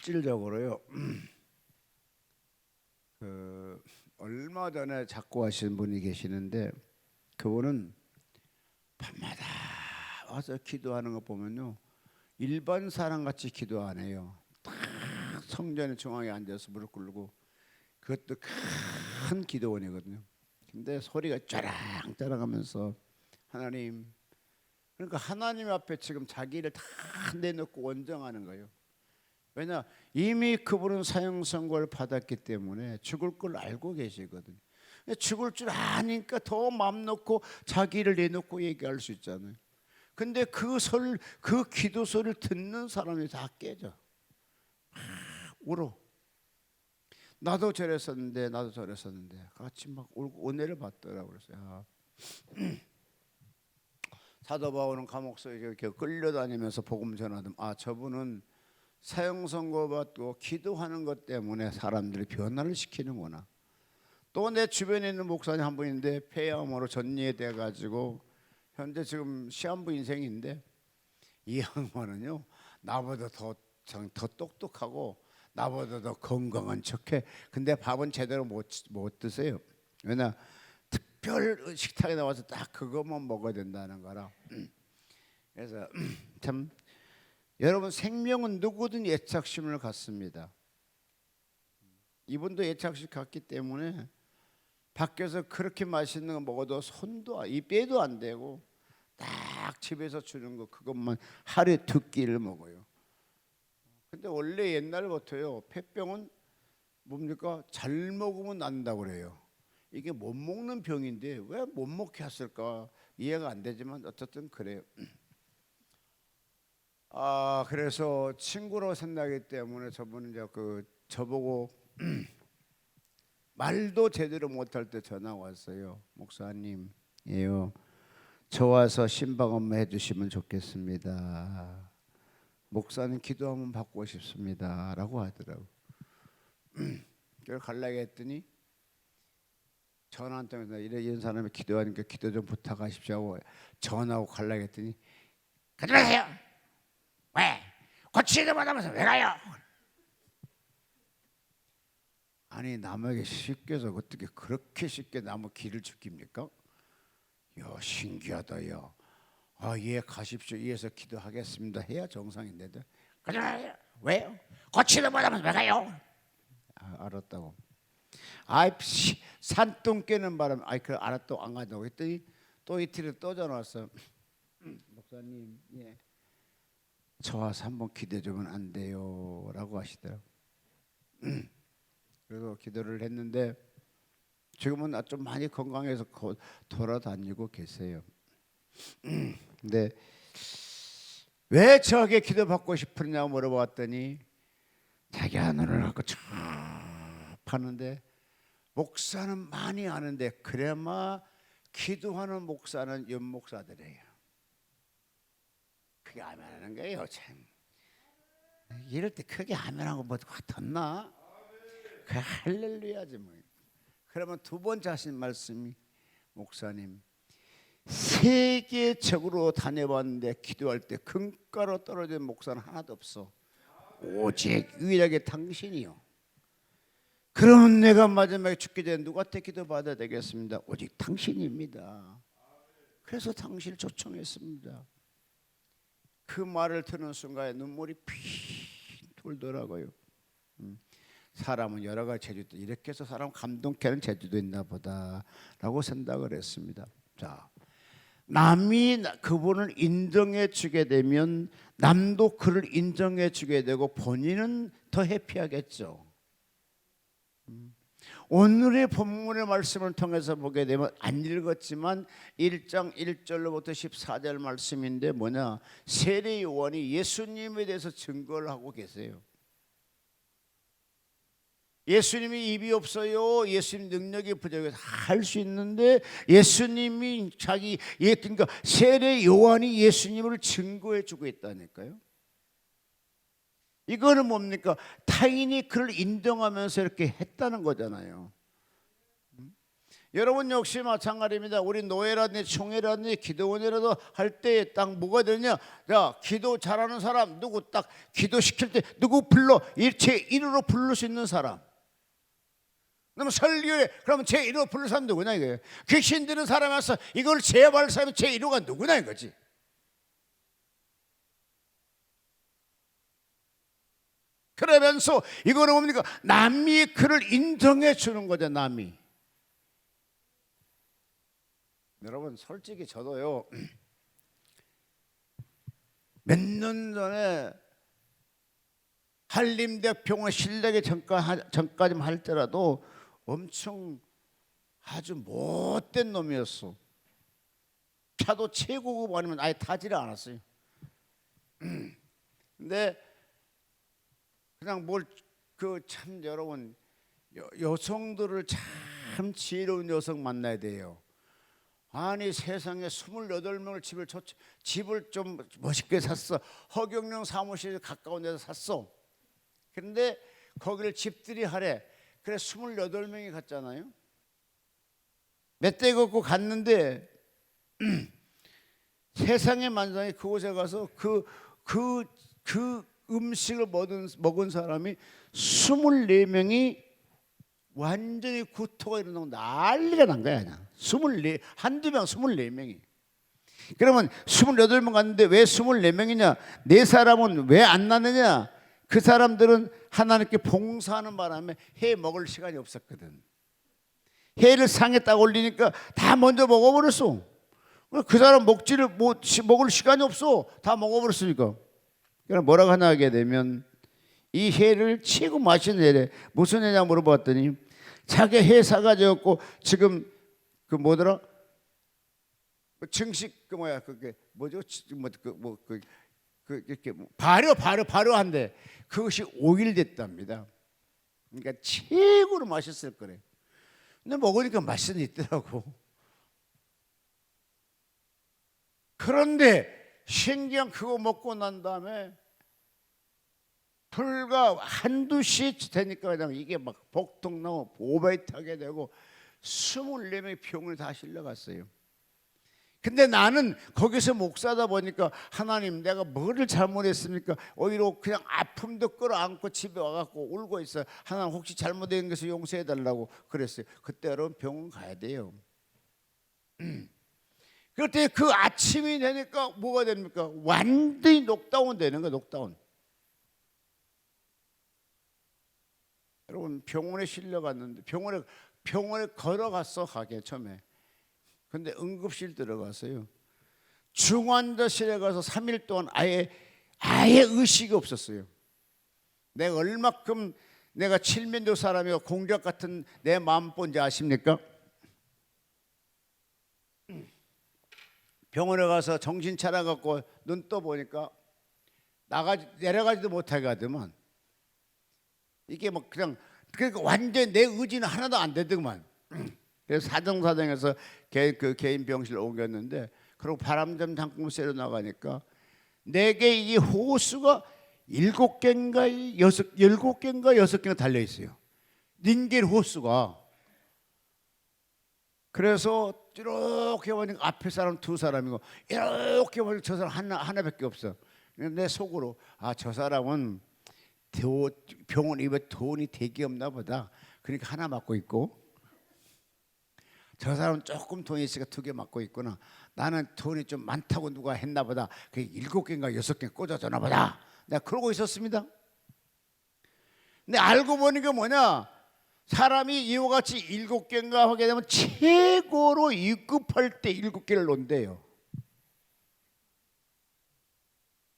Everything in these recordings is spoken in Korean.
실질적으로요. 얼마 전에 작고하신 분이 계시는데 그분은 밤마다 와서 기도하는 거 보면요, 일반 사람 같이 기도 안 해요. 딱 성전의 중앙에 앉아서 무릎 꿇고, 그것도 큰 기도원이거든요. 근데 소리가 쫘랑쪼랑하면서 하나님, 그러니까 하나님 앞에 지금 자기를 다 내놓고 원정하는 거예요. 왜냐, 이미 그분은 사형 선고를 받았기 때문에 죽을 걸 알고 계시거든요. 죽을 줄 아니까 더 마음 놓고 자기를 내놓고 얘기할 수 있잖아요. 근데 그 기도 소리를 듣는 사람이 다 깨져. 울어. 나도 저랬었는데 같이 막 울고 은혜를 받더라고. 그랬어요. 사도 바울은 감옥소에 이렇게 끌려다니면서 복음 전하던, 저분은 사형 선고 받고 기도하는 것 때문에 사람들이 변화를 시키는구나. 또 내 주변에 있는 목사님 한 분인데 폐암으로 전이돼 가지고 현재 지금 시한부 인생인데, 이 양반은요 나보다 더 똑똑하고 나보다 더 건강한 척해. 근데 밥은 제대로 못 드세요. 왜냐, 특별 식탁에 나와서 딱 그것만 먹어야 된다는 거라. 그래서 참, 여러분, 생명은 누구든 애착심을 갖습니다. 이분도 애착심 갖기 때문에 밖에서 그렇게 맛있는 거 먹어도 손도 이 빼도 안 되고 딱 집에서 주는 거 그것만 하루에 2끼를 먹어요. 근데 원래 옛날부터요, 폐병은 뭡니까? 잘 먹으면 난다고 그래요. 이게 못 먹는 병인데 왜 못 먹게 했을까 이해가 안 되지만 어쨌든 그래요. 그래서 친구로 생각하기 때문에 저분은 이제 저보고 말도 제대로 못할 때 전화 왔어요. 목사님이에요. 저 와서 신방언만 해주시면 좋겠습니다. 목사님 기도 한번 받고 싶습니다라고 하더라고. 그래서 갈라고 했더니 전화 한 통해서 이런 사람이 기도하니까 기도 좀 부탁하십시오 하고 전화하고 갈라고 했더니, 가지 마세요. 왜? 고치도 못하면서 왜 가요? 아니, 남에게 쉽게서 어떻게 그렇게 쉽게 남의 길을 죽입니까? 야, 신기하다. 야, 예, 가십시오. 이에서 기도하겠습니다 해야 정상인데도 가지 마세요. 왜요? 고치도 못하면서 왜 가요? 알았다고. 산똥 깨는 바람에 그 알았다고 안 가자고 했더니 또 이틀에 또 전화 왔어. 목사님, 예, 저 와서 한번 기도해 주면 안 돼요? 라고 하시더라고. 그래서 기도를 했는데 지금은 좀 많이 건강해서 돌아다니고 계세요. 근데 왜 저에게 기도받고 싶으냐고 물어봤더니 자기가 눈을 갖고 쭉 파는데 목사는 많이 아는데 그래마 기도하는 목사는 연목사들이에요. 크게 아멘하는 거예요. 참, 이럴 때 크게 아멘하고 뭐 같았나? 그 할렐루야지 뭐. 그러면 두 번째 하신 말씀이, 목사님, 세계적으로 다녀봤는데 기도할 때 금가로 떨어진 목사는 하나도 없어. 오직 유일하게 당신이요. 그러면 내가 마지막에 죽기 전에 누구한테 기도받아야 되겠습니다? 오직 당신입니다. 그래서 당신을 초청했습니다. 그 말을 듣는 순간에 눈물이 피 돌더라고요. 사람은 여러 가지 재주도 이렇게 해서 사람 감동케 하는 재주도 있나 보다라고 생각을 했습니다. 자, 남이 그분을 인정해 주게 되면 남도 그를 인정해 주게 되고 본인은 더 해피하겠죠. 오늘의 본문의 말씀을 통해서 보게 되면 안 읽었지만 1장 1절로부터 14절 말씀인데 뭐냐, 세례 요한이 예수님에 대해서 증거를 하고 계세요. 예수님이 입이 없어요. 예수님 능력이 부족해서 할 수 있는데 예수님이 그러니까 세례 요한이 예수님을 증거해 주고 있다니까요. 이거는 뭡니까? 타인이 그를 인정하면서 이렇게 했다는 거잖아요. 여러분 역시 마찬가지입니다. 우리 노예라든지 총회라든지 기도원이라도 할 때 딱 뭐가 되냐? 자, 기도 잘하는 사람 누구 딱 기도시킬 때 누구 불러? 제 이름으로 부를 수 있는 사람. 그러면 설교에 그러면 제 이름으로 부를 사람 누구냐 이거예요. 귀신 들은 사람이 와서 이걸 제압할 사람이 제 이름가 누구냐 이거지. 그러면서 이거는 뭡니까? 남이 그를 인정해 주는 거죠. 남이. 여러분 솔직히 저도요 몇 년 전에 한림대병원 실내에 전까지 할 때라도 엄청 아주 못된 놈이었어. 차도 최고급 아니면 아예 타지를 않았어요. 근데 그냥 뭘 그 참 여러분 여성들을 참 지혜로운 여성 만나야 돼요. 아니 세상에 28명을 집을 좀 멋있게 샀어. 허경영 사무실에 가까운 데서 샀어. 그런데 거기를 집들이 하래. 그래 28명이 갔잖아요. 몇 대 걷고 갔는데 세상의 만상에 그곳에 가서 그 음식을 먹은 사람이 24명이 완전히 구토가 일어나고 난리가 난 거야. 그냥 24명이. 그러면 28명 갔는데 왜 24명이냐? 네 사람은 왜 안 나느냐? 그 사람들은 하나님께 봉사하는 바람에 해 먹을 시간이 없었거든. 해를 상에 딱 올리니까 다 먼저 먹어버렸어. 그 사람 먹을 시간이 없어. 다 먹어버렸으니까. 그럼 뭐라고 하나 하게 되면 이 해를 최고 맛있는 해래. 무슨 해냐 물어봤더니 자기 해 사가지고 지금 그 뭐더라? 증식 그 뭐야 그게 뭐죠? 이렇게 발효한데 그것이 5일 됐답니다. 그러니까 최고로 맛있을 거래. 근데 먹으니까 맛은 있더라고. 그런데 신기한 그거 먹고 난 다음에 불과 한두 시 되니까 그냥 이게 막 복통 나고 오바이 타게 되고 24명의 병을 다 실려갔어요. 근데 나는 거기서 목사다 보니까 하나님 내가 뭐를 잘못했습니까? 오히려 그냥 아픔도 끌어안고 집에 와갖고 울고 있어요. 하나님 혹시 잘못된 것을 용서해달라고 그랬어요. 그때 여러분 병원 가야 돼요. 그때 그 아침이 되니까 뭐가 됩니까? 완전히 녹다운 되는 거예요. 녹다운. 여러분 병원에 실려갔는데 병원에 걸어갔어 가게 처음에. 근데 응급실 들어갔어요. 중환자실에 가서 3일 동안 아예 의식이 없었어요. 내가 얼마큼 내가 칠면조 사람이고 공작 같은 내 마음 본지 아십니까? 병원에 가서 정신 차려갖고 눈 떠보니까 내려가지도 못하게 하더만. 이게 막 그냥 그러니까 완전 내 의지는 하나도 안 되더만. 그래서 사정사정해서 그 개인 병실을 옮겼는데 그리고 바람 좀 잠깐 쐬러 나가니까 내게 이 호수가 7개인가 6개인가 달려 있어요. 닌겔 호수가. 그래서 이렇게 보니까 앞에 사람 2사람이고 이렇게 보니까 저 사람 하나밖에 없어. 내 속으로 저 사람은 병원 입에 돈이 되게 없나 보다. 그러니까 하나 맞고 있고 저 사람은 조금 돈이 있으니까 2개 맞고 있구나. 나는 돈이 좀 많다고 누가 했나 보다. 그게 7개인가 6개 꽂아주나 보다. 내가 그러고 있었습니다. 근데 알고 보니까 뭐냐, 사람이 이와 같이 7개인가 하게 되면 최고로 위급할 때 7개를 놓는데요.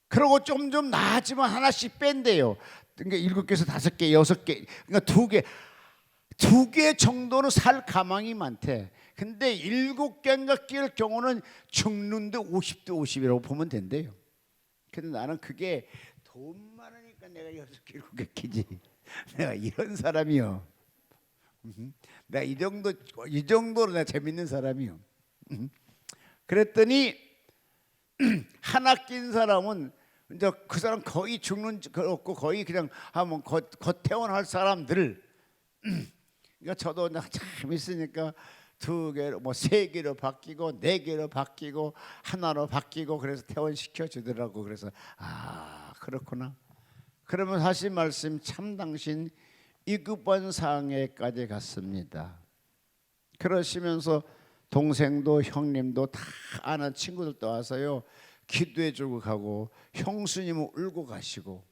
그러고 좀 나아지면 하나씩 뺀대요. 그러니까 7개에서 5개, 6개, 그러니까 2개 정도는 살 가망이 많대. 근데 7개인가 낄 경우는 죽는데 50대 50이라고 보면 된대요. 근데 나는 그게 돈 많으니까 내가 6개, 7개 끼지. 내가 이런 사람이요. 내가 이 정도로 내가 재밌는 사람이요. 그랬더니 하나 낀 사람은 이제 그 사람 거의 죽는 거 없고 거의 그냥 한번 겉태원할 사람들. 그러니까 저도 참 있으니까 두 개로 뭐 세 개로 바뀌고 네 개로 바뀌고 하나로 바뀌고 그래서 퇴원시켜 주더라고. 그래서 아 그렇구나. 그러면 하신 말씀 참 당신 이급한 상황에까지 갔습니다. 그러시면서 동생도 형님도 다 아는 친구들도 와서요 기도해 주고 가고 형수님은 울고 가시고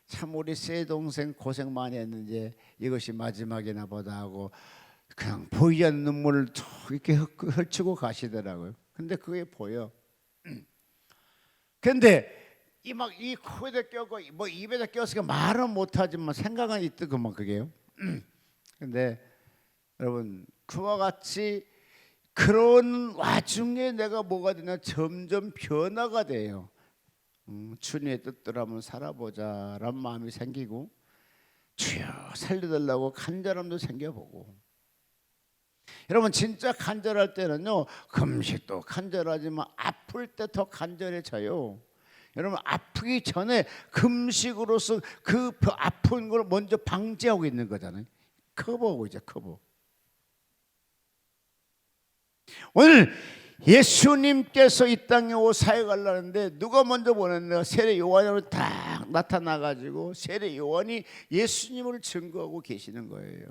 참 우리 세 동생 고생 많이 했는데 이것이 마지막이나 보다 하고 그냥 보이지 않는 눈물을 이렇게 헐치고 가시더라고요. 근데 그게 보여. 근데 이 코에다 껴고 뭐 입에다 껴서 말은 못하지만 생각은 있더구만 그게요. 근데 여러분 그와 같이 그런 와중에 내가 뭐가 되냐 점점 변화가 돼요. 주님의 뜻대로 한번 살아보자라는 마음이 생기고 주여 살려달라고 간절함도 생겨보고. 여러분 진짜 간절할 때는요 금식도 간절하지만 아플 때 더 간절해져요. 여러분 아프기 전에 금식으로서 그 아픈 걸 먼저 방지하고 있는 거잖아요. 커버하고 이제 커버. 오늘 예수님께서 이 땅에 오고 사역하려는데 누가 먼저 보냈나? 세례 요한으로 딱 나타나가지고 세례 요한이 예수님을 증거하고 계시는 거예요.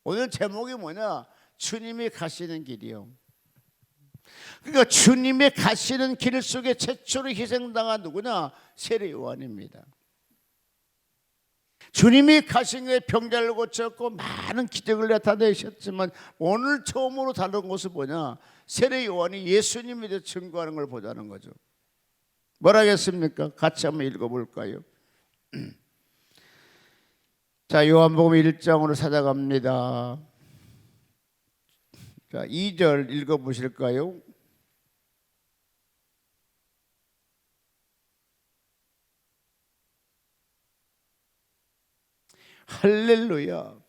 오늘 제목이 뭐냐? 주님이 가시는 길이요. 그러니까 주님이 가시는 길 속에 최초로 희생당한 누구냐? 세례 요한입니다. 주님이 가신 게 병자를 고쳤고 많은 기적을 나타내셨지만 오늘 처음으로 다른 것은 뭐냐? 세례 요한이 예수님에 대해 증거하는 걸 보자는 거죠. 뭐라겠습니까? 같이 한번 읽어볼까요? 자, 요한복음 1장으로 찾아갑니다. 자, 2절 읽어보실까요? 할렐루야.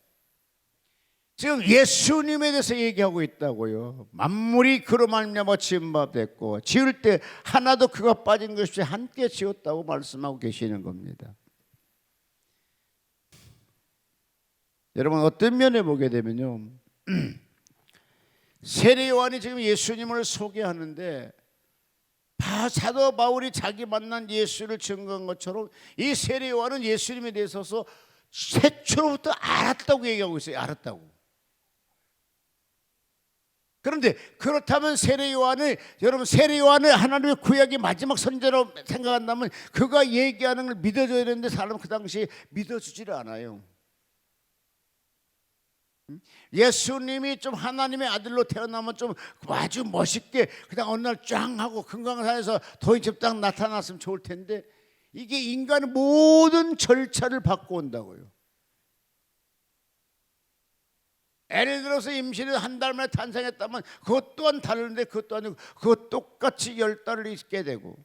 지금 예수님에 대해서 얘기하고 있다고요. 만물이 그로 말미암아 지은 바 됐고 지을 때 하나도 그가 빠진 것이 없이 함께 지었다고 말씀하고 계시는 겁니다. 여러분 어떤 면에 보게 되면요 세례 요한이 지금 예수님을 소개하는데 사도 바울이 자기 만난 예수를 증거한 것처럼 이 세례 요한은 예수님에 대해서 최초로부터 알았다고 얘기하고 있어요. 알았다고. 그런데 그렇다면 여러분 세례 요한을 하나님의 구약의 마지막 선제로 생각한다면 그가 얘기하는 걸 믿어줘야 되는데 사람은 그 당시에 믿어주지를 않아요. 예수님이 좀 하나님의 아들로 태어나면 좀 아주 멋있게 그냥 어느 날 쫙 하고 금강산에서 도입집 딱 나타났으면 좋을 텐데 이게 인간의 모든 절차를 바꿔 온다고요. 예를 들어서 임신을 한 달 만에 탄생했다면 그것 또한 다른데 그것 또한 그것 똑같이 10달을 있게 되고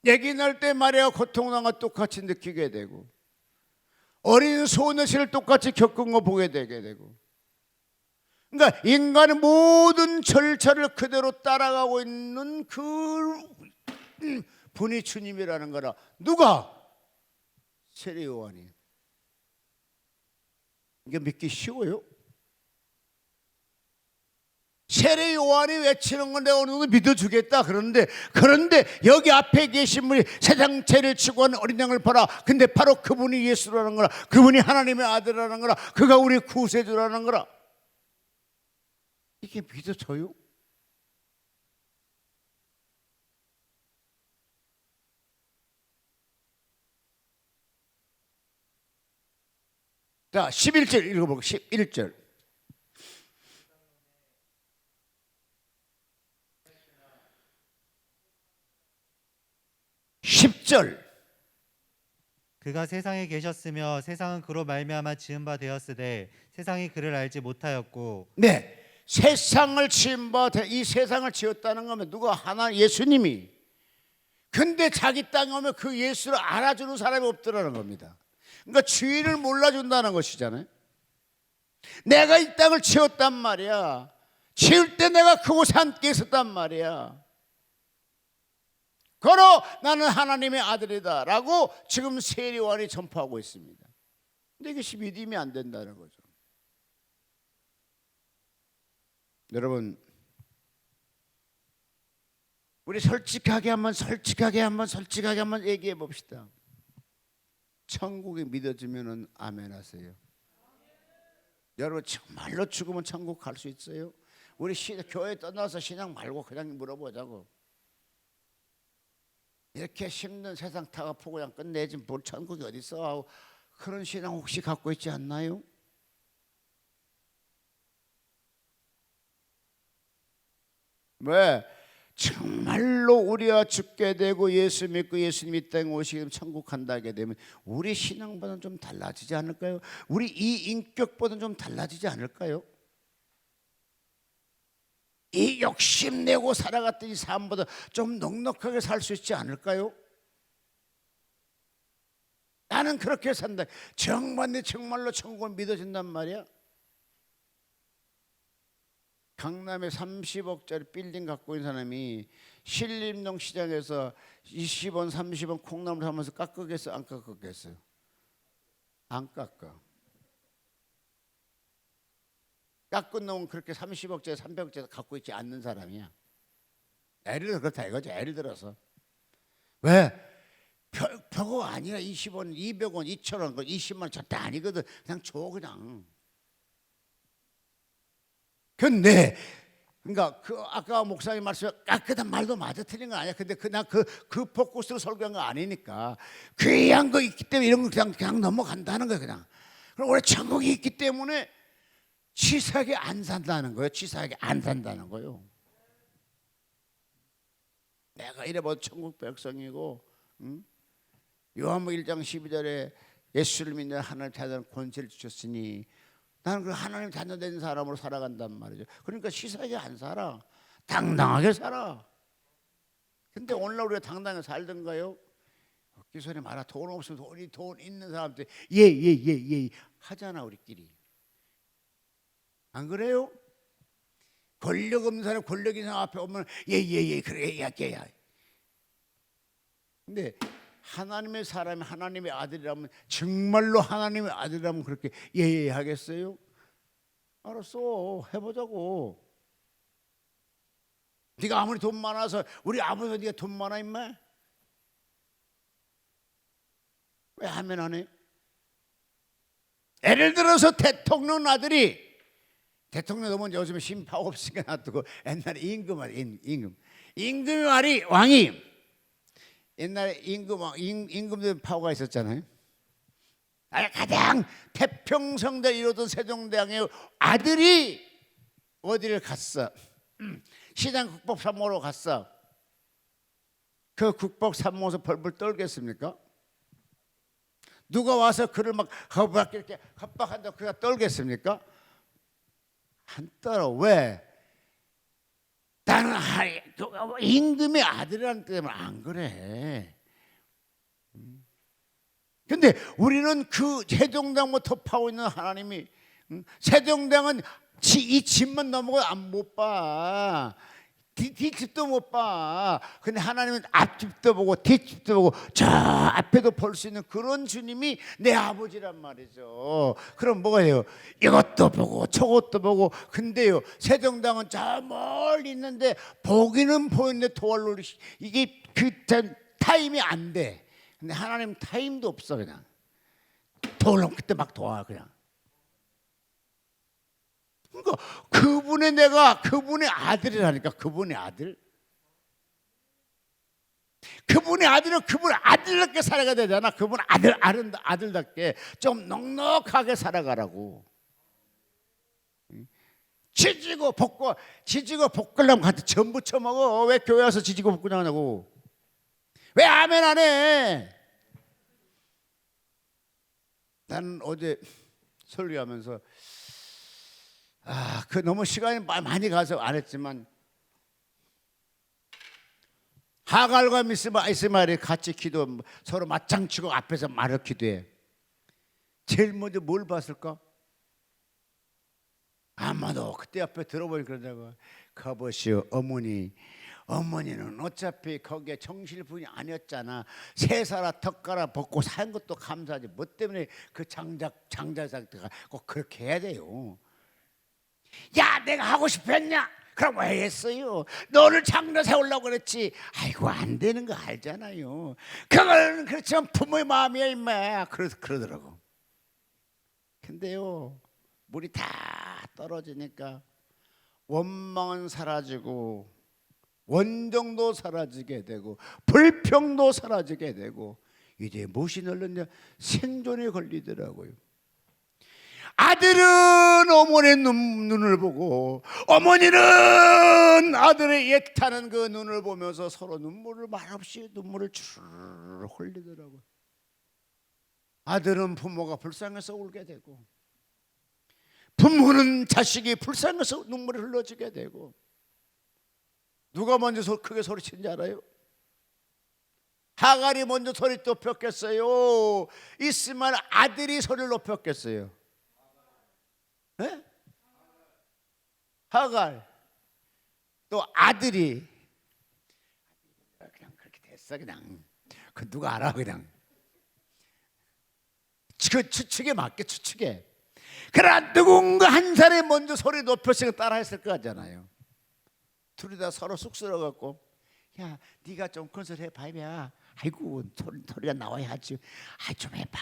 아기 낳을 때 마리아가 고통당한 것 똑같이 느끼게 되고 어린 소녀시를 똑같이 겪은 거 보게 되게 되고 그러니까 인간의 모든 절차를 그대로 따라가고 있는 그 분이 주님이라는 거라. 누가? 세례 요한이. 이게 믿기 쉬워요? 세례 요한이 외치는 건 내가 어느 정도 믿어주겠다 그런데 여기 앞에 계신 분이 세상 죄를 치고 하는 어린 양을 봐라. 근데 바로 그분이 예수라는 거라. 그분이 하나님의 아들이라는 거라. 그가 우리 구세주라는 거라. 이게 믿어져요? 자 11절 읽어볼게요. 11절. 그가 세상에 계셨으며 세상은 그로 말미암아 지은 바 되었으되 세상이 그를 알지 못하였고. 네, 세상을 지은 바 이 세상을 지었다는 거면 누가? 하나 예수님이. 근데 자기 땅에 오면 그 예수를 알아주는 사람이 없더라는 겁니다. 그러니까 주인을 몰라준다는 것이잖아요. 내가 이 땅을 지었단 말이야. 지을 때 내가 그곳에 함께 있었단 말이야. 걸어 나는 하나님의 아들이다 라고 지금 세례 요한이 전파하고 있습니다. 근데 이것이 믿음이 안 된다는 거죠. 여러분, 우리 솔직하게 한번 얘기해 봅시다. 천국이 믿어지면은 아멘 하세요. 여러분, 정말로 죽으면 천국 갈 수 있어요? 우리 교회 떠나서 신앙 말고 그냥 물어보자고. 이렇게 힘든 세상 타가포고 그냥 끝내지 뭘 천국이 어디 있어 하고 그런 신앙 혹시 갖고 있지 않나요? 왜? 정말로 우리가 죽게 되고 예수 믿고 예수님 이 땅에 오시게 천국 간다게 되면 우리 신앙보다는 좀 달라지지 않을까요? 우리 이 인격보다는 좀 달라지지 않을까요? 이 욕심내고 살아갔던 이 삶보다 좀 넉넉하게 살 수 있지 않을까요? 나는 그렇게 산다. 정말로 천국을 믿어진단 말이야. 강남에 30억짜리 빌딩 갖고 있는 사람이 신림동 시장에서 20원 30원 콩나물 사면서 깎겠어 안 깎겠어요? 안 깎아. 깎은 놈은 그렇게 30억짜리 300억짜리 갖고 있지 않는 사람이야. 예를 들어 그렇다 이거죠. 예를 들어서 왜? 별거 아니라 20원 200원 2,000원 20만 원 절대 아니거든. 그냥 줘 그냥. 근데 그러니까 그 아까 목사님 말씀 깎으단 말도 맞아 틀린 거 아니야. 근데 그 포커스로 설교한 거 아니니까 귀한 거 있기 때문에 이런 거 그냥 넘어간다는 거야 그냥. 그럼 우리 천국이 있기 때문에 치사하게 안 산다는 거예요. 치사하게 안 산다는 거예요. 내가 이래봐도 천국 백성이고, 응? 요한복음 1장 12절에 예수를 믿는 하나님 자녀는 권세를 주셨으니 나는 그 하나님 자녀 된 사람으로 살아간단 말이죠. 그러니까 치사하게 안 살아. 당당하게 살아. 근데 오늘날 우리가 당당하게 살던가요? 기소리 말아. 돈 없으면 돈 있는 사람들 예 하잖아 우리끼리. 안 그래요? 권력 없는 사람 권력 있는 사람 앞에 오면 예 그래 야. 근데 하나님의 사람이 하나님의 아들이라면 정말로 하나님의 아들이라면 그렇게 예 하겠어요? 알았어 해보자고. 네가 아무리 돈 많아서 우리 아버지가 네가 돈 많아 임마? 왜 하면 안 해? 예를 들어서 대통령 아들이 대통령 너무 요즘에 심파가 없으니까 놔두고 옛날에 임금이 말이 왕이 옛날에 임금들 파워가 있었잖아요. 가장 태평성대 이루던 세종대왕의 아들이 어디를 갔어? 시장 국법사모로 갔어. 그 국법사모에서 벌벌 떨겠습니까? 누가 와서 그를 막 이렇게 협박한다고 그가 떨겠습니까? 안 떨어. 왜? 나는 임금의 아들이라는 때문에 안 그래. 근데 우리는 그 세종대왕 터파고 있는 하나님이 세종대왕은 이 집만 넘어가 못 봐. 뒷집도 못 봐. 근데 하나님은 앞집도 보고 뒷집도 보고 저 앞에도 볼 수 있는 그런 주님이 내 아버지란 말이죠. 그럼 뭐가 해요? 이것도 보고 저것도 보고. 근데요 세종당은 저 멀리 있는데 보기는 보이는데 도와를 이게 그 타임이 안 돼. 근데 하나님 타임도 없어. 그냥 도와면 그때 막 도와 그냥. 그러니까 그분의 아들이라니까. 그분의 아들은 그분의 아들답게 살아가야 되잖아. 그분 아들답게 좀 넉넉하게 살아가라고. 지지고 볶으려면 가서 전부 쳐먹어. 왜 교회 와서 지지고 볶고 나가냐고. 왜 아멘 안 해? 나는 어제 설교하면서 그 너무 시간이 많이 가서 안 했지만 하갈과 이스마엘이 같이 기도 서로 맞장치고 앞에서 말을 기도해. 제일 먼저 뭘 봤을까? 아마도 그때 앞에 들어보니 그러다가 가보시오 어머니 어머니는 어차피 거기에 정실분이 아니었잖아. 세사라 턱가라 벗고 산 것도 감사하지. 뭐 때문에 그 장자상태가 꼭 그렇게 해야 돼요. 야, 내가 하고 싶었냐? 그럼 왜 했어요? 너를 장로 세우려고 그랬지. 아이고, 안 되는 거 알잖아요. 그건 그렇지만 부모의 마음이야 임마. 그러더라고. 근데요, 물이 다 떨어지니까 원망은 사라지고 원정도 사라지게 되고 불평도 사라지게 되고 이제 무엇이 늘렸냐? 생존에 걸리더라고요. 아들은 어머니의 눈을 보고 어머니는 아들의 애타는 그 눈을 보면서 서로 눈물을 말없이 눈물을 주르르 흘리더라고요. 아들은 부모가 불쌍해서 울게 되고 부모는 자식이 불쌍해서 눈물을 흘러지게 되고 누가 먼저 크게 소리친지 알아요? 하갈이 먼저 소리 높였겠어요? 있으면 아들이 소리를 높였겠어요? 네? 하갈 또 아들이 그냥 그렇게 됐어. 그냥 그 누가 알아. 그냥 그 추측에 맞게 추측해. 그러나 누군가 한 사람이 먼저 소리 높였으니까 따라했을 거 같잖아요. 둘이 다 서로 쑥스러워갖고 야, 네가 좀 큰 소리 해봐. 아이고, 소리가 나와야 하지. 좀 해봐.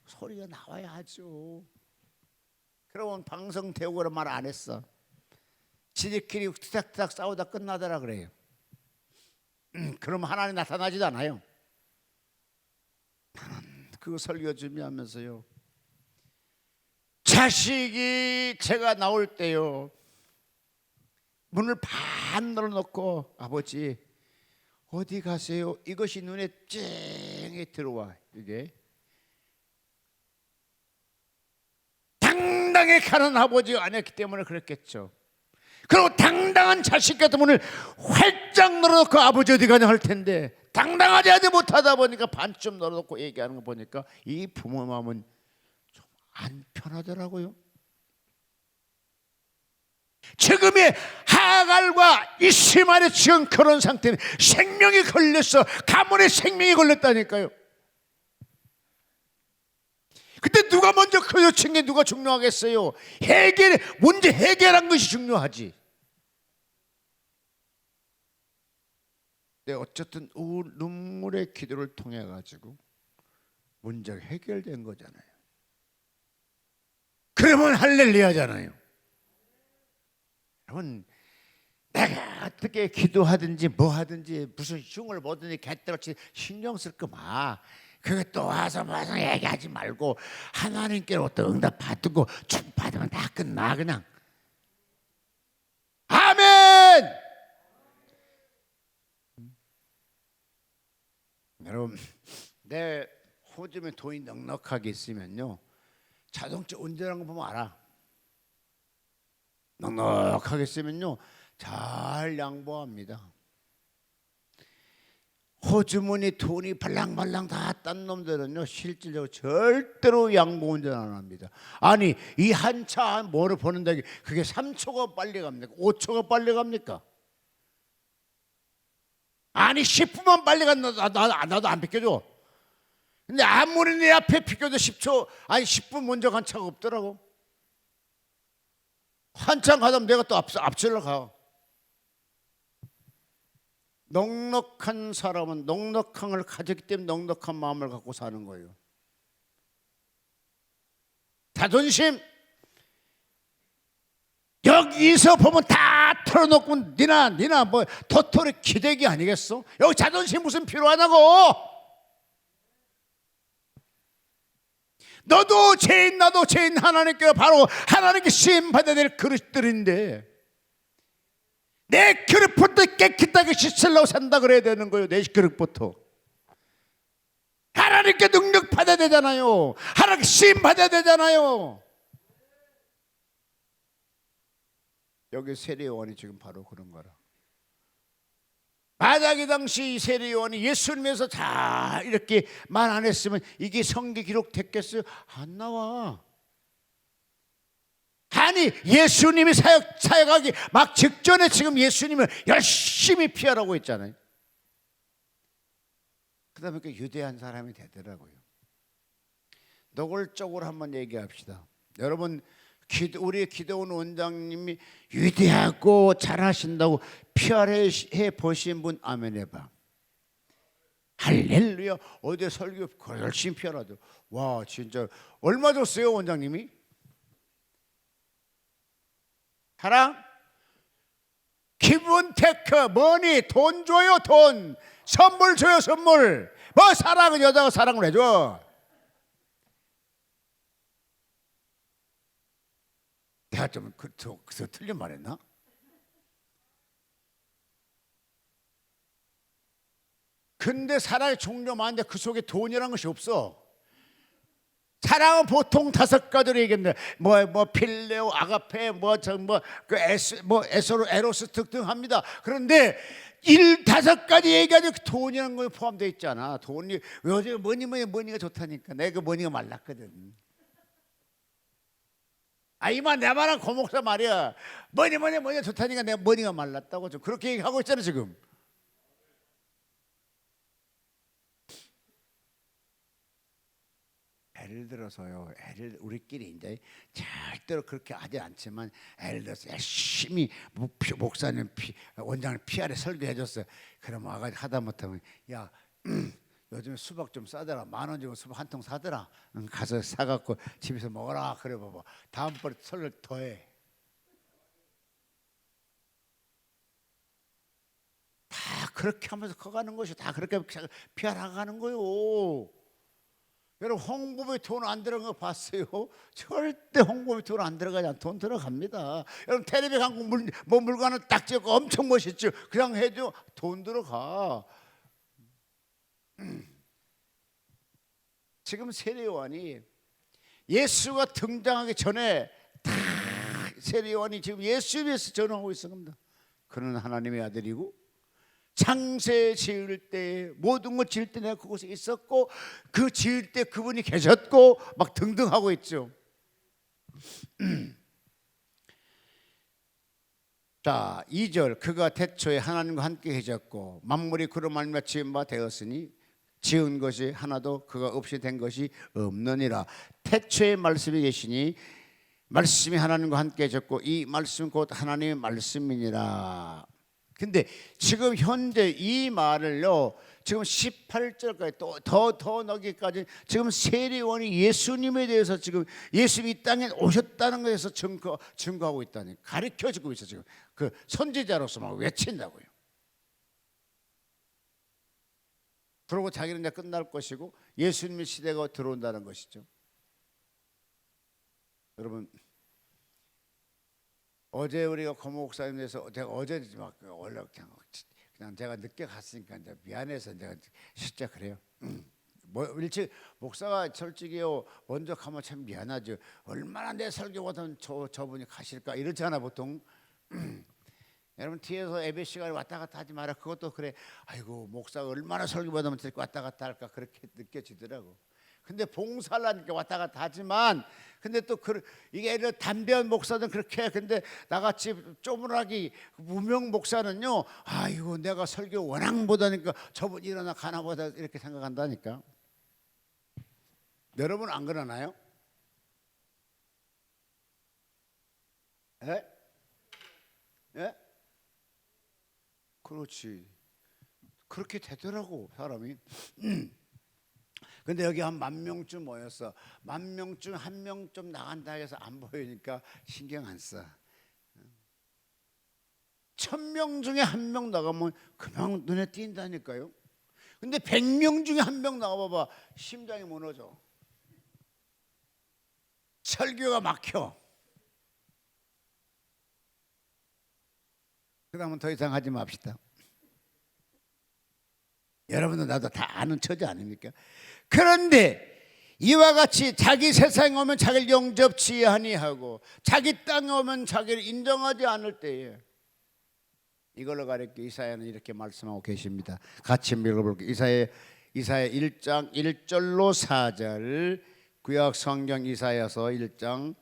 소리가 나와야 하죠. 그러면 방송 대우고라 말 안 했어. 지들끼리 투닥투닥 싸우다 끝나더라 그래요. 그럼 하나님 나타나지도 않아요. 그 설교 준비하면서요, 자식이 제가 나올 때요 문을 반 열어놓고 아버지 어디 가세요? 이것이 눈에 쨍히 들어와. 이게 당당히 가는 아버지가 아니었기 때문에 그랬겠죠. 그리고 당당한 자식 같은 문을 활짝 열어놓고 아버지 어디 가냐 할 텐데 당당하지 못하다 보니까 반쯤 열어놓고 얘기하는 거 보니까 이 부모 마음은 좀 안 편하더라고요. 지금의 하갈과 이스마엘의 지금 그런 상태는 생명이 걸렸어. 가문의 생명이 걸렸다니까요. 그때 누가 먼저 커져친 게 누가 중요하겠어요? 문제 해결한 것이 중요하지. 근데 어쨌든 눈물의 기도를 통해 가지고 문제가 해결된 거잖아요. 그러면 할렐루야잖아요. 여러분, 내가 어떻게 기도하든지 뭐 하든지 무슨 흉을 보든지 개떡같이 신경 쓸 거 마. 그게 또 와서 얘기하지 말고 하나님께로부터 응답 받고 축 받으면 다 끝나 그냥. 아멘. 여러분, 내 호주에 돈이 넉넉하게 있으면요 자동차 운전하는 거 보면 알아. 넉넉하게 있으면요 잘 양보합니다. 호주머니 돈이 발랑발랑 다 딴 놈들은요 실질적으로 절대로 양보 운전 안 합니다. 아니 이 한 차 뭐를 보는데 그게 3초가 빨리 갑니까? 5초가 빨리 갑니까? 아니 10분만 빨리 간다 나도 안 비켜줘. 근데 아무리 내 앞에 비켜도 10초 아니 10분 먼저 간 차가 없더라고. 한참 가다 내가 또 앞질러 가. 넉넉한 사람은 넉넉한 걸 가졌기 때문에 넉넉한 마음을 갖고 사는 거예요. 자존심 여기서 보면 다 털어놓고 니나 뭐 도토리 기대기 아니겠어? 여기 자존심 무슨 필요하냐고. 너도 죄인 나도 죄인 하나님께 바로 하나님께 시험 받아야 될 그릇들인데 내 그릇부터 깨끗하게 씻으려고 산다 그래야 되는 거예요. 내 그릇부터 하나님께 능력 받아야 되잖아요. 하나님께 시험 받아야 되잖아요. 여기 세례요한이 지금 바로 그런 거라. 만약에 당시 세례요한이 예수님에서 다 이렇게 말 안 했으면 이게 성경 기록 됐겠어요? 안 나와. 아니 예수님이 사역하기 막 직전에 지금 예수님을 열심히 피하라고 했잖아요. 그러다 보니까 유대한 사람이 되더라고요. 노골적으로 한번 얘기합시다. 여러분, 우리 기도원 원장님이 위대하고 잘하신다고 PR해 보신 분 아멘 해봐. 할렐루야. 어제 설교 열심히 PR하죠. 와, 진짜 얼마 줬어요 원장님이? 사랑, 기분 테크, 머니, 돈 줘요 돈. 선물 줘요 선물. 뭐 사랑은 여자가 사랑을 해줘. 내가 좀 그저 틀린 말했나? 근데 사랑의 종류 많은데 그 속에 돈이라는 것이 없어. 사랑은 보통 5가지로 얘기했는데 뭐 필레오, 아가페, 에로스 등등합니다. 그런데 5가지 얘기하죠. 돈이라는 거 포함되어 있잖아. 돈이 요즘 머니가 좋다니까. 내가 그 머니가 말랐거든. 이만 내 말은 고목사 말이야. 머니가 좋다니까 내가 머니가 말랐다고 좀 그렇게 얘기하고 있잖아 지금. 예를 들어서요. 우리끼리 이제 절대로 그렇게 하지 않지만 예를 들어서 열심히 목사님 원장을 PR에 설교해줬어요. 그럼 와가지고 하다 못하면 야 요즘 수박 좀 싸더라. 10,000원 주고 수박 한 통 사더라. 가서 사갖고 집에서 먹어라. 그래 봐봐. 다음번에 설교 더해. 다 그렇게 하면서 커가는 것이 다 그렇게 PR하가는 거요. 여러분 홍보비 돈 안 들어간 거 봤어요? 절대 홍보비 돈 안 들어가지 않아. 돈 들어갑니다. 여러분 텔레비 광고 물건을 딱 찍고 엄청 멋있죠. 그냥 해줘. 돈 들어가. 지금 세례요한이 예수가 등장하기 전에 다 세례요한이 지금 예수에 대해서 전하고 있습니다. 그는 하나님의 아들이고 창세 지을 때 모든 것 지을 때 내가 그곳에 있었고 그 지을 때 그분이 계셨고 막 등등 하고 있죠. 자 2절 그가 태초에 하나님과 함께 계셨고 만물이 그로 말미암아 지은 바 되었으니 지은 것이 하나도 그가 없이 된 것이 없느니라. 태초에 말씀이 계시니 말씀이 하나님과 함께 계셨고 이 말씀 곧 하나님의 말씀이니라. 근데 지금 현재 이 말을요 지금 18절까지 또 더 넣기까지 지금 세례요한이 예수님에 대해서 지금 예수님이 이 땅에 오셨다는 것에서 증거하고 있다니 가르쳐주고 있어. 지금 그 선지자로서 막 외친다고요. 그러고 자기는 이제 끝날 것이고 예수님의 시대가 들어온다는 것이죠. 여러분 어제 우리가 고모 목사님에서 제가 어제 막 원래 그냥 제가 늦게 갔으니까 이제 미안해서 제가 진짜 그래요. 뭐 일찍 목사가 솔직히요 먼저 가면 참 미안하죠. 얼마나 내 설교보다는 저분이 가실까 이렇잖아 보통. 여러분 뒤에서 예배 시간에 왔다 갔다 하지 마라. 그것도 그래. 아이고 목사가 얼마나 설교받으면 왔다 갔다 할까 그렇게 느껴지더라고. 근데 봉사를 하니까 왔다 갔다 하지만 근데 또 이게 담대한 목사는 그렇게 해. 근데 나같이 쪼무라기 무명 목사는요 아이고 내가 설교 워낙 못하니까 저분 일어나 가나 보다 이렇게 생각한다니까. 여러분 안 그러나요? 예? 예? 그렇지. 그렇게 되더라고 사람이. 근데 여기 한 10,000명쯤 모였어. 10,000명 중 1명 좀 나간다 해서 안 보이니까 신경 안 써. 1,000명 중에 1명 나가면 그냥 눈에 띈다니까요. 근데 100명 중에 1명 나가봐봐 심장이 무너져. 설교가 막혀. 그러면 더 이상 하지 맙시다. 여러분도 나도 다 아는 처지 아닙니까? 그런데 이와 같이 자기 세상에 오면 자기를 영접치 아니하고 자기 땅에 오면 자기를 인정하지 않을 때에 이걸로 가르쳐 이사야는 이렇게 말씀하고 계십니다. 같이 읽어볼게요. 이사야 1장 1절로 4절 구약 성경 이사야서 1장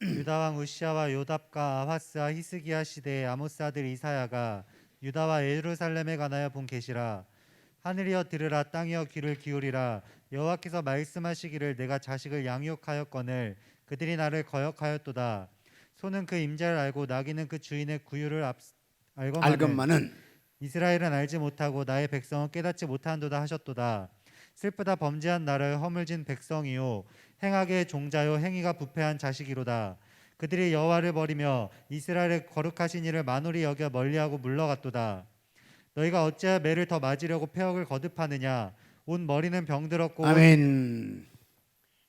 유다 왕 우시아와 요답과 아하스와 히스기야 시대의 아모스 아들 이사야가 유다와 예루살렘에 관하여 본 계시라. 하늘이여 들으라, 땅이여 귀를 기울이라. 여호와께서 말씀하시기를 내가 자식을 양육하였거늘 그들이 나를 거역하였도다. 소는 그 임자를 알고 나귀는 그 주인의 구유를 알건만은 알건만은 이스라엘은 알지 못하고 나의 백성은 깨닫지 못한도다 하셨도다. 슬프다, 범죄한 나를 허물진 백성이요 행악의 종자요 행위가 부패한 자식이로다. 그들이 여호와를 버리며 이스라엘의 거룩하신 이를 만홀히 여겨 멀리하고 물러갔도다. 너희가 어찌하여 매를 더 맞으려고 폐역을 거듭하느냐. 온 머리는 병들었고 아멘.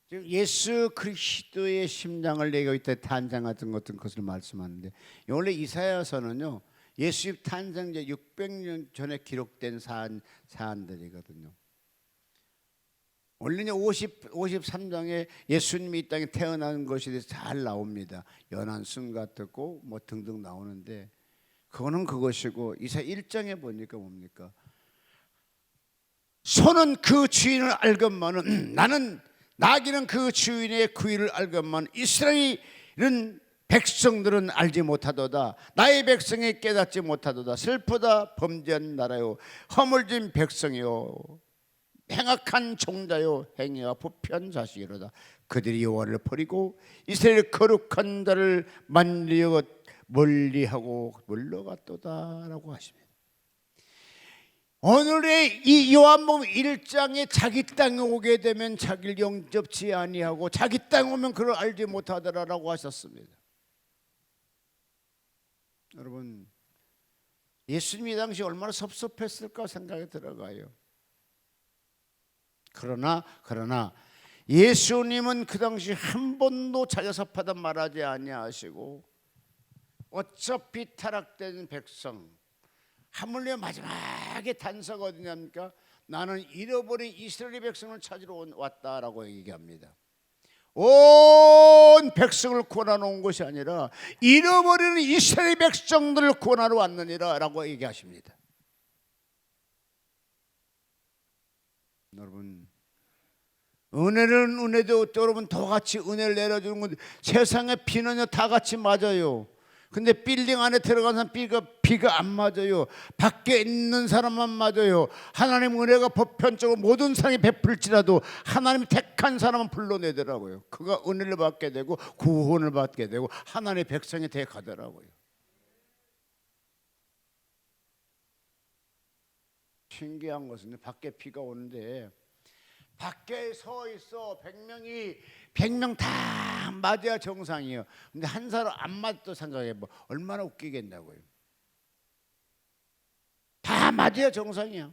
지금 예수 그리스도의 심장을 내가 이때 탄생했던 것을 말씀하는데, 원래 이사야서는요 예수님 탄생 제 600년 전에 기록된 사안들이거든요. 원래는 53장에 예수님이 이 땅에 태어난 것에 대해서 잘 나옵니다. 연한 순 같았고 뭐 등등 나오는데, 그거는 그것이고, 이사야 1장에 보니까 뭡니까? 소는 그 주인을 알건만은, 나는 나귀는 그 주인의 구의를 알건만 이스라엘은 백성들은 알지 못하도다. 나의 백성이 깨닫지 못하도다. 슬프다, 범죄한 나라요 허물진 백성이요 행악한 종자요 행위가 부패한 자식이로다. 그들이 여호와를 버리고 이스라엘 거룩한 자를 만리어 멀리하고 물러갔도다라고 하십니다. 오늘의 이 요한복음 1장에 자기 땅에 오게 되면 자기를 영접치 아니하고 자기 땅에 오면 그를 알지 못하더라라고 하셨습니다. 여러분, 예수님이 당시 얼마나 섭섭했을까 생각이 들어가요. 그러나 예수님은 그 당시 한 번도 자녀섭하다 말하지 아니하시고, 어차피 타락된 백성, 하물며 마지막에 단서가 어디냐니까, 나는 잃어버린 이스라엘 백성을 찾으러 왔다라고 얘기합니다. 온 백성을 구원하러 온 것이 아니라 잃어버리는 이스라엘 백성들을 구원하러 왔느니라 라고 얘기하십니다. 여러분, 은혜는 은혜도 여러분 더 같이 은혜를 내려주는 건데, 세상에 비는요 다 같이 맞아요. 근데 빌딩 안에 들어간 사람 비가 안 맞아요. 밖에 있는 사람만 맞아요. 하나님 은혜가 보편적으로 모든 사람이 베풀지라도 하나님 택한 사람은 불러내더라고요. 그가 은혜를 받게 되고 구원을 받게 되고 하나님의 백성이 돼 가더라고요. 신기한 것은 밖에 비가 오는데 밖에 서 있어 100명 다 맞아야 정상이에요. 근데 한 사람 안 맞도 생각해 봐. 얼마나 웃기겠냐고요. 다 맞아야 정상이야.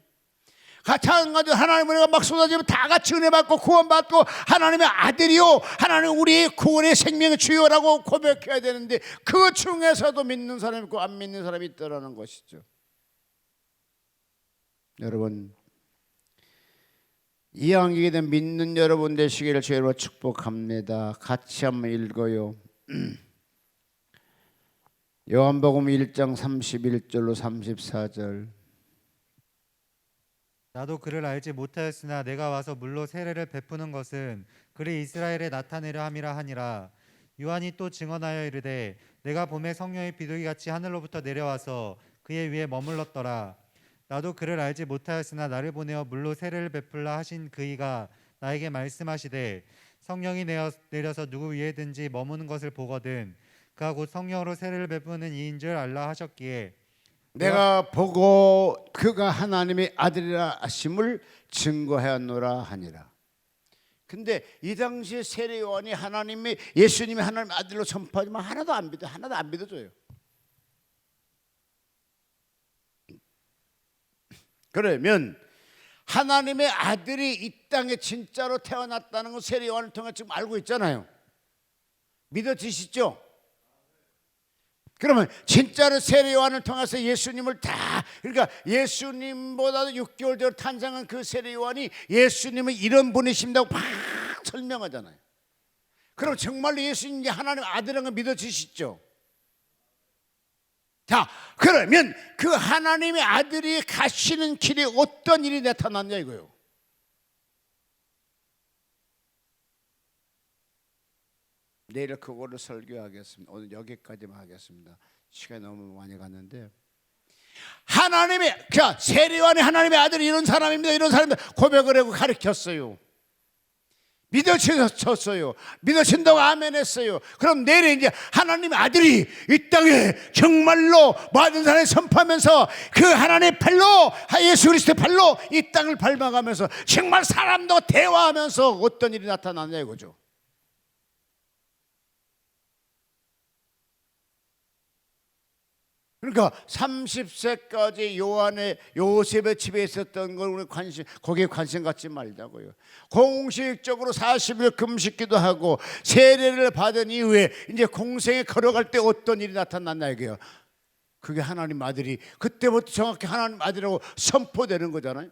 같이 안 가도 하나님 은혜가 막 쏟아지면 다 같이 은혜 받고 구원 받고 하나님의 아들이요, 하나님 우리 구원의 생명의 주요라고 고백해야 되는데, 그 중에서도 믿는 사람이 있고 안 믿는 사람이 있다라는 것이죠. 여러분, 이 한국에 대한 믿는 여러분 되시기를 주의로 축복합니다. 같이 한번 읽어요. 요한복음 1장 31절로 34절. 나도 그를 알지 못하였으나 내가 와서 물로 세례를 베푸는 것은 그를 이스라엘에 나타내려 함이라 하니라. 요한이 또 증언하여 이르되 내가 봄에 성령의 비둘기같이 하늘로부터 내려와서 그의 위에 머물렀더라. 나도 그를 알지 못하였으나 나를 보내어 물로 세례를 베풀라 하신 그이가 나에게 말씀하시되 성령이 내려서 누구 위에든지 머무는 것을 보거든 그가 곧 성령으로 세례를 베푸는 이인 줄 알라 하셨기에 내가 보고 그가 하나님의 아들이라 하심을 증거하였노라 하니라. 근데 이 당시에 세례 요한이 예수님이 하나님의 아들로 선포하지만 하나도 안 믿어줘요. 그러면 하나님의 아들이 이 땅에 진짜로 태어났다는 걸 세례 요한을 통해 지금 알고 있잖아요. 믿어지시죠? 그러면 진짜로 세례 요한을 통해서 예수님을 그러니까 예수님보다도 6개월 전 탄생한 그 세례 요한이 예수님은 이런 분이십니다고 막 설명하잖아요. 그럼 정말로 예수님이 하나님의 아들인 걸 믿어지시죠? 자, 그러면 그 하나님의 아들이 가시는 길에 어떤 일이 나타났냐 이거예요. 내일 그거를 설교하겠습니다. 오늘 여기까지만 하겠습니다. 시간이 너무 많이 갔는데, 하나님의 세례요한이 하나님의 아들이 이런 사람입니다, 이런 사람입니다 고백을 하고 가르쳤어요. 믿어졌어요. 믿어진다고 아멘했어요. 그럼 내일 이제 하나님의 아들이 이 땅에 정말로 모든 사람이 선포하면서 그 하나님의 팔로, 예수 그리스도의 팔로 이 땅을 밟아가면서 정말 사람도 대화하면서 어떤 일이 나타나냐 이거죠. 그러니까 30세까지 요셉의 집에 있었던 걸 거기에 관심 갖지 말자고요. 공식적으로 40일 금식기도 하고 세례를 받은 이후에 이제 공생에 걸어갈 때 어떤 일이 나타났나 이게요. 그게 하나님 아들이 그때부터 정확히 하나님 아들이라고 선포되는 거잖아요.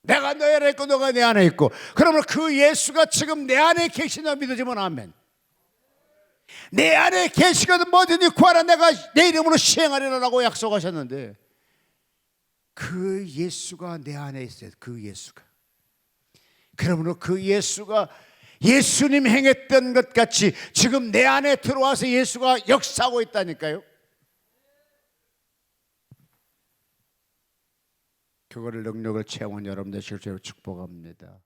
내가 너희 안에 있고 너가 내 안에 있고, 그러면 그 예수가 지금 내 안에 계시나 믿어지면 아멘. 내 안에 계시거든 뭐든지 구하라 내가 내 이름으로 시행하리라고 약속하셨는데, 그 예수가 내 안에 있어요. 그 예수가. 그러므로 그 예수가 예수님 행했던 것 같이 지금 내 안에 들어와서 예수가 역사하고 있다니까요. 그거를 능력을 체험한 여러분 되시길 축복합니다.